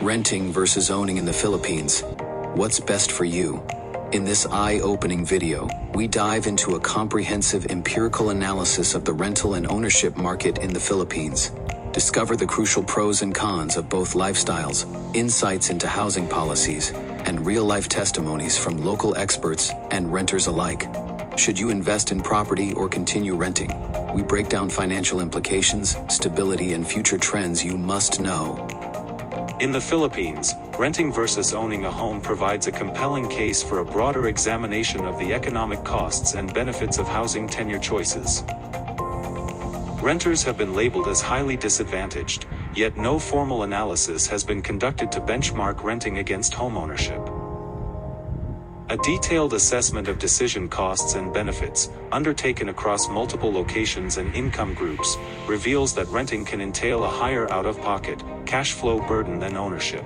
Renting versus owning in the Philippines. What's best for you? In this eye-opening video, we dive into a comprehensive empirical analysis of the rental and ownership market in the Philippines. Discover the crucial pros and cons of both lifestyles, insights into housing policies, and real-life testimonies from local experts and renters alike. Should you invest in property or continue renting? We break down financial implications, stability, and future trends you must know. In the Philippines, renting versus owning a home provides a compelling case for a broader examination of the economic costs and benefits of housing tenure choices. Renters have been labeled as highly disadvantaged, yet no formal analysis has been conducted to benchmark renting against homeownership. A detailed assessment of decision costs and benefits, undertaken across multiple locations and income groups, reveals that renting can entail a higher out-of-pocket, cash flow burden than ownership.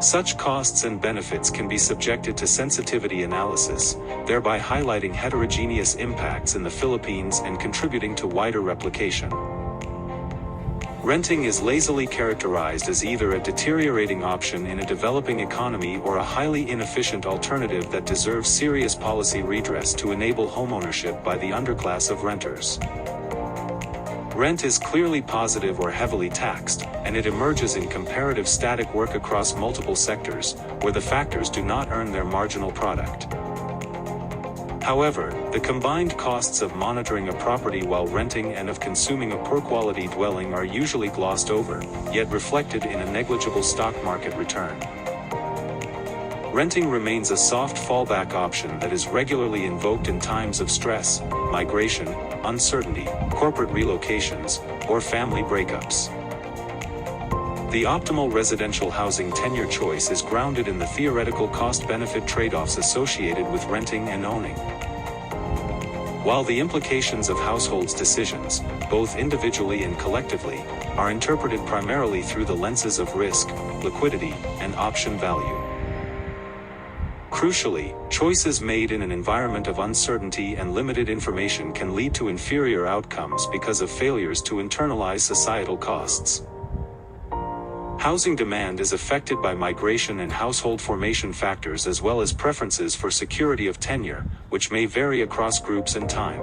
Such costs and benefits can be subjected to sensitivity analysis, thereby highlighting heterogeneous impacts in the Philippines and contributing to wider replication. Renting is lazily characterized as either a deteriorating option in a developing economy or a highly inefficient alternative that deserves serious policy redress to enable homeownership by the underclass of renters. Rent is clearly positive or heavily taxed, and it emerges in comparative static work across multiple sectors, where the factors do not earn their marginal product. However, the combined costs of monitoring a property while renting and of consuming a poor-quality dwelling are usually glossed over, yet reflected in a negligible stock market return. Renting remains a soft fallback option that is regularly invoked in times of stress, migration, uncertainty, corporate relocations, or family breakups. The optimal residential housing tenure choice is grounded in the theoretical cost-benefit trade-offs associated with renting and owning. While the implications of households' decisions, both individually and collectively, are interpreted primarily through the lenses of risk, liquidity, and option value. Crucially, choices made in an environment of uncertainty and limited information can lead to inferior outcomes because of failures to internalize societal costs. Housing demand is affected by migration and household formation factors as well as preferences for security of tenure, which may vary across groups and time.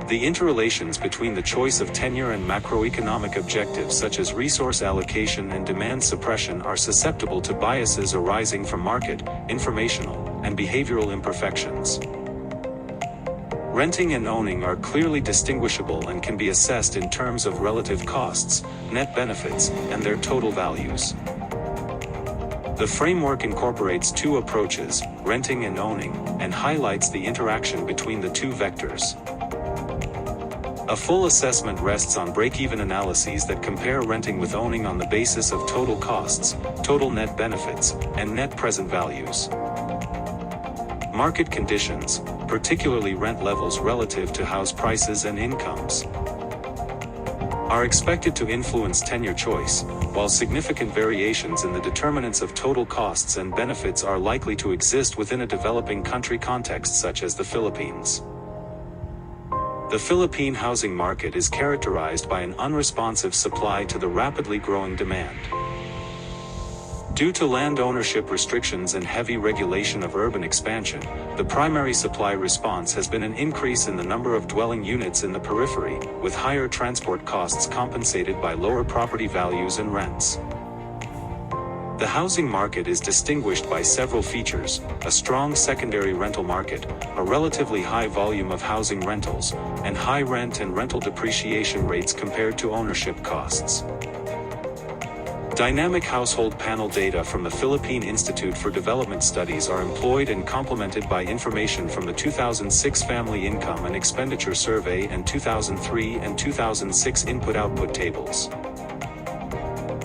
The interrelations between the choice of tenure and macroeconomic objectives such as resource allocation and demand suppression are susceptible to biases arising from market, informational, and behavioral imperfections. Renting and owning are clearly distinguishable and can be assessed in terms of relative costs, net benefits, and their total values. The framework incorporates two approaches, renting and owning, and highlights the interaction between the two vectors. A full assessment rests on break-even analyses that compare renting with owning on the basis of total costs, total net benefits, and net present values. Market conditions, particularly rent levels relative to house prices and incomes, are expected to influence tenure choice, while significant variations in the determinants of total costs and benefits are likely to exist within a developing country context such as the Philippines. The Philippine housing market is characterized by an unresponsive supply to the rapidly growing demand. Due to land ownership restrictions and heavy regulation of urban expansion, the primary supply response has been an increase in the number of dwelling units in the periphery, with higher transport costs compensated by lower property values and rents. The housing market is distinguished by several features: a strong secondary rental market, a relatively high volume of housing rentals, and high rent and rental depreciation rates compared to ownership costs. Dynamic household panel data from the Philippine Institute for Development Studies are employed and complemented by information from the 2006 Family Income and Expenditure Survey and 2003 and 2006 Input-Output tables.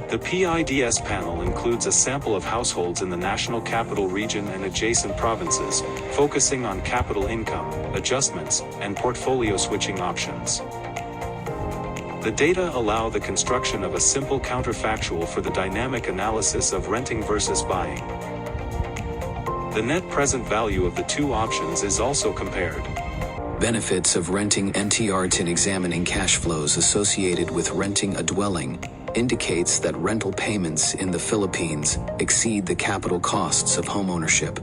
The PIDS panel includes a sample of households in the National Capital Region and adjacent provinces, focusing on capital income, adjustments, and portfolio switching options. The data allow the construction of a simple counterfactual for the dynamic analysis of renting versus buying. The net present value of the two options is also compared. Benefits of renting NTRs in examining cash flows associated with renting a dwelling. indicates that rental payments in the Philippines exceed the capital costs of homeownership.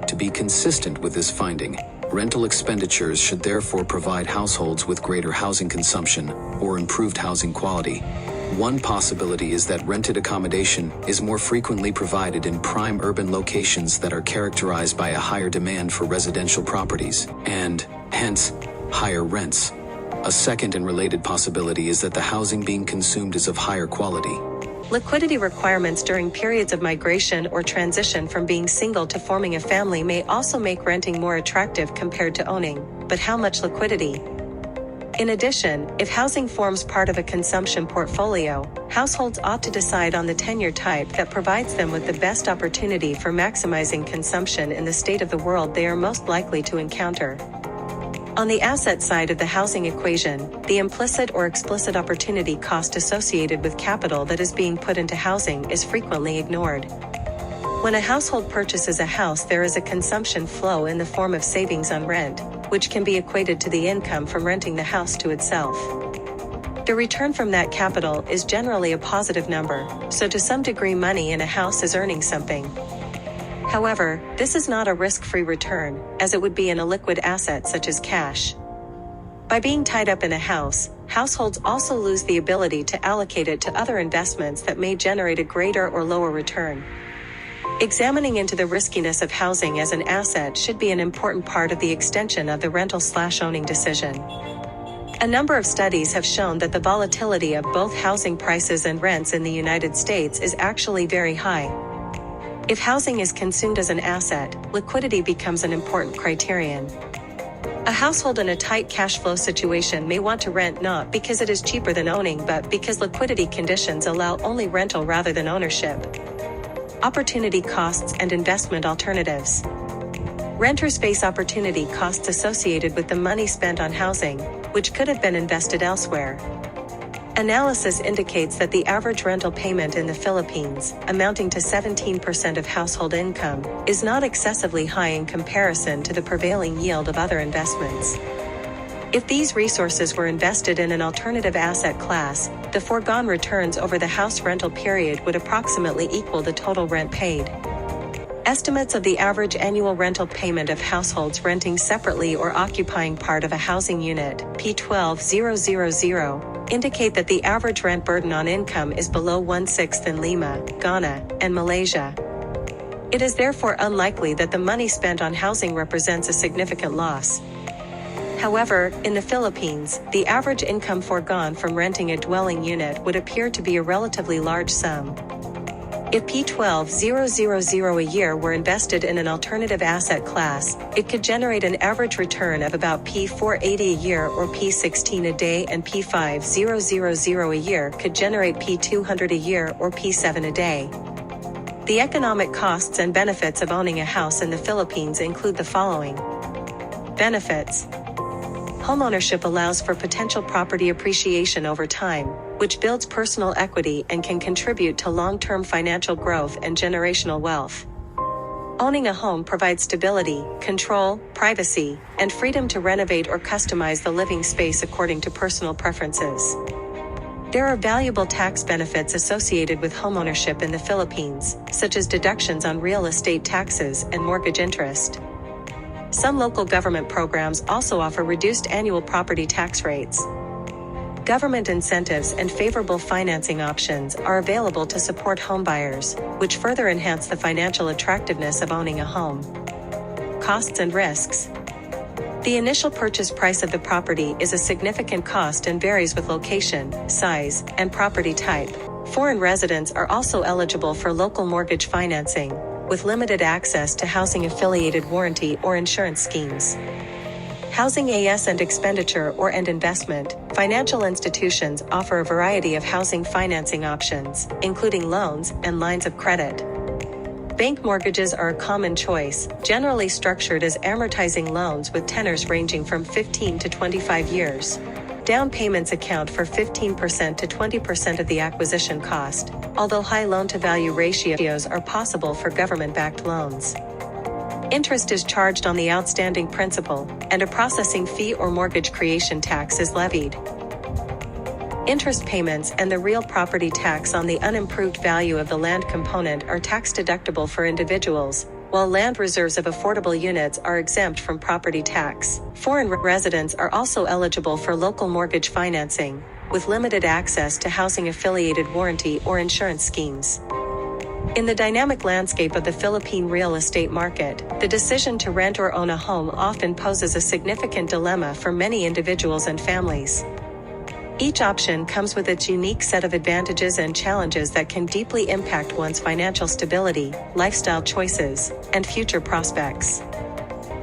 To be consistent with this finding, rental expenditures should therefore provide households with greater housing consumption or improved housing quality. One possibility is that rented accommodation is more frequently provided in prime urban locations that are characterized by a higher demand for residential properties, and, hence, higher rents. A second and related possibility is that the housing being consumed is of higher quality. Liquidity requirements during periods of migration or transition from being single to forming a family may also make renting more attractive compared to owning, but how much liquidity? In addition, if housing forms part of a consumption portfolio, households ought to decide on the tenure type that provides them with the best opportunity for maximizing consumption in the state of the world they are most likely to encounter. On the asset side of the housing equation, the implicit or explicit opportunity cost associated with capital that is being put into housing is frequently ignored. When a household purchases a house, there is a consumption flow in the form of savings on rent, which can be equated to the income from renting the house to itself. The return from that capital is generally a positive number, so to some degree money in a house is earning something. However, this is not a risk-free return, as it would be in a liquid asset such as cash. By being tied up in a house, households also lose the ability to allocate it to other investments that may generate a greater or lower return. Examining into the riskiness of housing as an asset should be an important part of the extension of the rental/owning decision. A number of studies have shown that the volatility of both housing prices and rents in the United States is actually very high. If housing is consumed as an asset, liquidity becomes an important criterion. A household in a tight cash flow situation may want to rent not because it is cheaper than owning but because liquidity conditions allow only rental rather than ownership. Opportunity costs and investment alternatives. Renters face opportunity costs associated with the money spent on housing, which could have been invested elsewhere. Analysis indicates that the average rental payment in the Philippines, amounting to 17% of household income, is not excessively high in comparison to the prevailing yield of other investments. If these resources were invested in an alternative asset class, the foregone returns over the house rental period would approximately equal the total rent paid. Estimates of the average annual rental payment of households renting separately or occupying part of a housing unit, P12000, indicate that the average rent burden on income is below 1/6 in Lima, Ghana, and Malaysia. It is therefore unlikely that the money spent on housing represents a significant loss. However, in the Philippines, the average income foregone from renting a dwelling unit would appear to be a relatively large sum. If P12000 a year were invested in an alternative asset class, it could generate an average return of about P480 a year or P16 a day, and P5000 a year could generate P200 a year or P7 a day. The economic costs and benefits of owning a house in the Philippines include the following. Benefits. Homeownership allows for potential property appreciation over time, which builds personal equity and can contribute to long-term financial growth and generational wealth. Owning a home provides stability, control, privacy, and freedom to renovate or customize the living space according to personal preferences. There are valuable tax benefits associated with homeownership in the Philippines, such as deductions on real estate taxes and mortgage interest. Some local government programs also offer reduced annual property tax rates. Government incentives and favorable financing options are available to support homebuyers, which further enhance the financial attractiveness of owning a home. Costs and risks. The initial purchase price of the property is a significant cost and varies with location, size, and property type. Foreign residents are also eligible for local mortgage financing, with limited access to housing-affiliated warranty or insurance schemes. Housing as and expenditure or and investment. Financial institutions offer a variety of housing financing options, including loans and lines of credit. Bank mortgages are a common choice, generally structured as amortizing loans with tenors ranging from 15 to 25 years. Down payments account for 15% to 20% of the acquisition cost, although high loan-to-value ratios are possible for government-backed loans. Interest is charged on the outstanding principal, and a processing fee or mortgage creation tax is levied. Interest payments and the real property tax on the unimproved value of the land component are tax-deductible for individuals, while land reserves of affordable units are exempt from property tax. Foreign residents are also eligible for local mortgage financing, with limited access to housing-affiliated warranty or insurance schemes. In the dynamic landscape of the Philippine real estate market, the decision to rent or own a home often poses a significant dilemma for many individuals and families. Each option comes with its unique set of advantages and challenges that can deeply impact one's financial stability, lifestyle choices, and future prospects.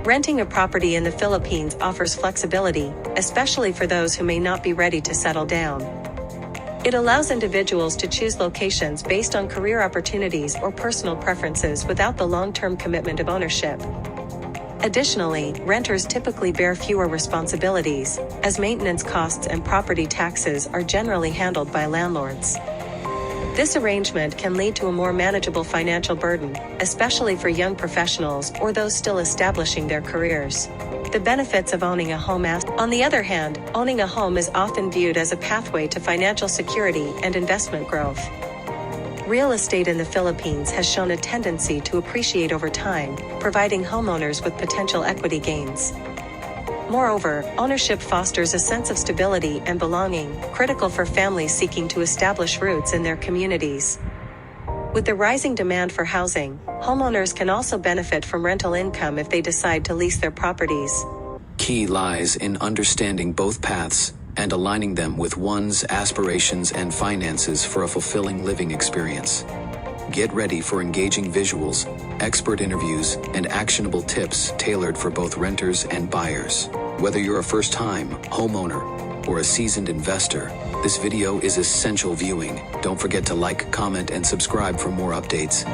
Renting a property in the Philippines offers flexibility, especially for those who may not be ready to settle down. It allows individuals to choose locations based on career opportunities or personal preferences without the long-term commitment of ownership. Additionally, renters typically bear fewer responsibilities, as maintenance costs and property taxes are generally handled by landlords. This arrangement can lead to a more manageable financial burden, especially for young professionals or those still establishing their careers. The benefits of owning a home. On the other hand, owning a home is often viewed as a pathway to financial security and investment growth. Real estate in the Philippines has shown a tendency to appreciate over time, providing homeowners with potential equity gains. Moreover, ownership fosters a sense of stability and belonging, critical for families seeking to establish roots in their communities. With the rising demand for housing, homeowners can also benefit from rental income if they decide to lease their properties. Key lies in understanding both paths and aligning them with one's aspirations and finances for a fulfilling living experience. Get ready for engaging visuals, expert interviews, and actionable tips tailored for both renters and buyers. Whether you're a first-time homeowner or a seasoned investor, this video is essential viewing. Don't forget to like, comment, and subscribe for more updates.